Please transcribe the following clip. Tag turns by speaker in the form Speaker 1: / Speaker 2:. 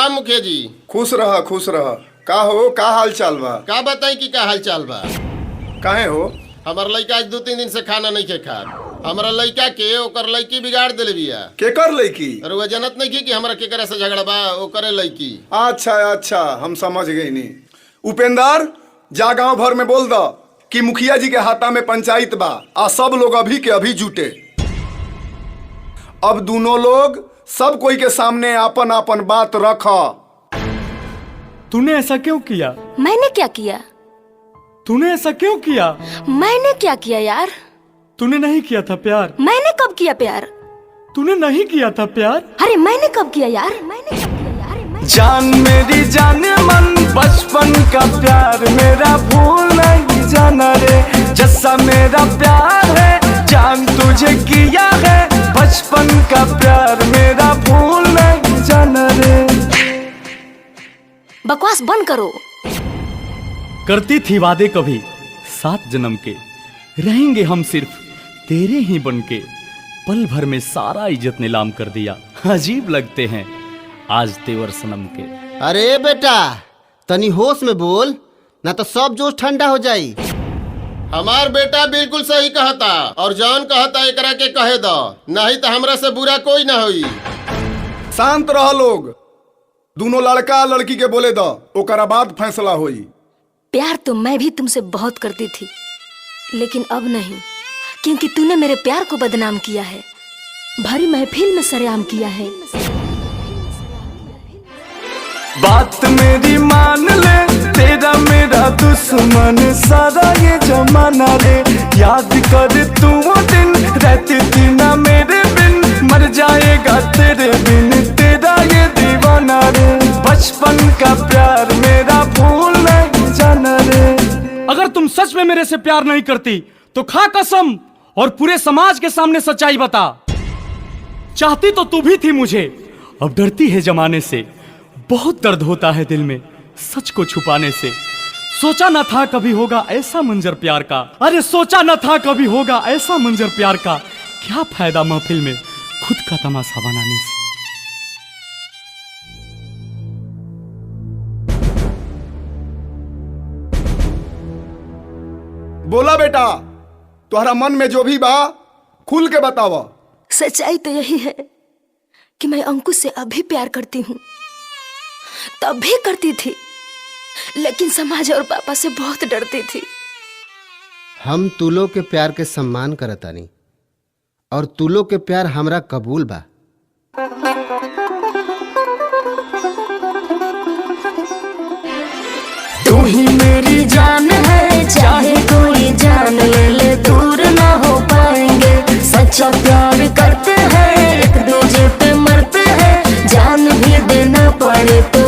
Speaker 1: प्रणाम मुखिया जी।
Speaker 2: खुश रह खुश रह। का हो, का हाल चाल बा?
Speaker 1: का बताई कि का हाल चाल बा?
Speaker 2: काहे हो?
Speaker 1: हमार लड़का आज 2-3 दिन से खाना नहीं खे खा। हमारा लड़का के ओकर लड़की बिगाड़ देले बिया।
Speaker 2: केकर लड़की?
Speaker 1: और वो जनत नहीं कि हमरा केकरा से झगड़ा बा, ओकरे लड़की।
Speaker 2: अच्छा अच्छा, हम समझ गई नी। उपेंद्र, जा गांव भर में बोल दो कि मुखिया जी के हाथा में पंचायत बा आ सब लोग अभी के अभी जुटे। अब दोनों लोग सब कोई के सामने आपन आपन बात रखा।
Speaker 3: तूने ऐसा क्यों किया?
Speaker 4: मैंने क्या किया?
Speaker 3: तूने ऐसा क्यों किया?
Speaker 4: मैंने क्या किया यार?
Speaker 3: तूने नहीं किया था प्यार।
Speaker 4: मैंने कब किया प्यार?
Speaker 3: तूने नहीं किया था प्यार।
Speaker 4: अरे मैंने कब किया यार? मैंने कब किया यार?
Speaker 3: जान मेरी जान मन बचपन का प्यार मेरा भूल नहीं जाना रे। जैसा मेरा प्यार है जान तुझे किया है, बचपन का प्यार मेरा भूल नहीं जाना रे।
Speaker 4: बकवास बंद करो।
Speaker 3: करती थी वादे कभी 7 जन्म के, रहेंगे हम सिर्फ तेरे ही बनके। पल भर में सारा इज्जत नीलाम कर दिया, अजीब लगते हैं आज तेवर सनम के।
Speaker 5: अरे बेटा तनी होश में बोल, ना तो सब जोश ठंडा हो जाई।
Speaker 1: हमार बेटा बिल्कुल सही कहता, और जौन कहता एकरा के कहे दो, नहीं तो हमरा से बुरा कोई ना होई।
Speaker 2: शांत रह लोग। दोनों लड़का लड़की के बोले दो, ओकरा बाद फैसला होई।
Speaker 4: प्यार तो मैं भी तुमसे बहुत करती थी, लेकिन अब नहीं, क्योंकि तूने मेरे प्यार को बदनाम किया है, भरी महफिल में सरेआम किया है।
Speaker 3: बात मेरी मान ले, तेरा मेरा दुश्मन सारा ये जमाना रे। याद कर तू वो दिन रहती थी ना मेरे बिन, मर जाएगा तेरे बिन तेरा ये दीवाना रे। बचपन का प्यार मेरा भूल नहीं जाना रे। अगर तुम सच में मेरे से प्यार नहीं करती तो खा कसम और पूरे समाज के सामने सच्चाई बता। चाहती तो तू भी थी मुझे, अब डरती है जमाने से। बहुत दर्द होता है दिल में सच को छुपाने से। सोचा न था कभी होगा ऐसा मंजर प्यार का, अरे सोचा न था कभी होगा ऐसा मंजर प्यार का। क्या फायदा महफिल में खुद का तमाशा बनाने से।
Speaker 2: बोला बेटा, तुम्हारा मन में जो भी बा खुल के बतावा।
Speaker 4: सच्चाई तो यही है कि मैं अंकुश से अभी प्यार करती हूँ, तब भी करती थी, लेकिन समाज और पापा से बहुत डरती थी।
Speaker 5: हम तुलो के प्यार के सम्मान करतानी, और तुलो के प्यार हमरा कबूल बा।
Speaker 4: तू ही मेरी जान है, चाहे कोई जान ले ले, दूर ना हो पाएंगे। सच्चा प्यार करते हैं, एक दूजे पे मरते हैं, जान भी देना पड़े तो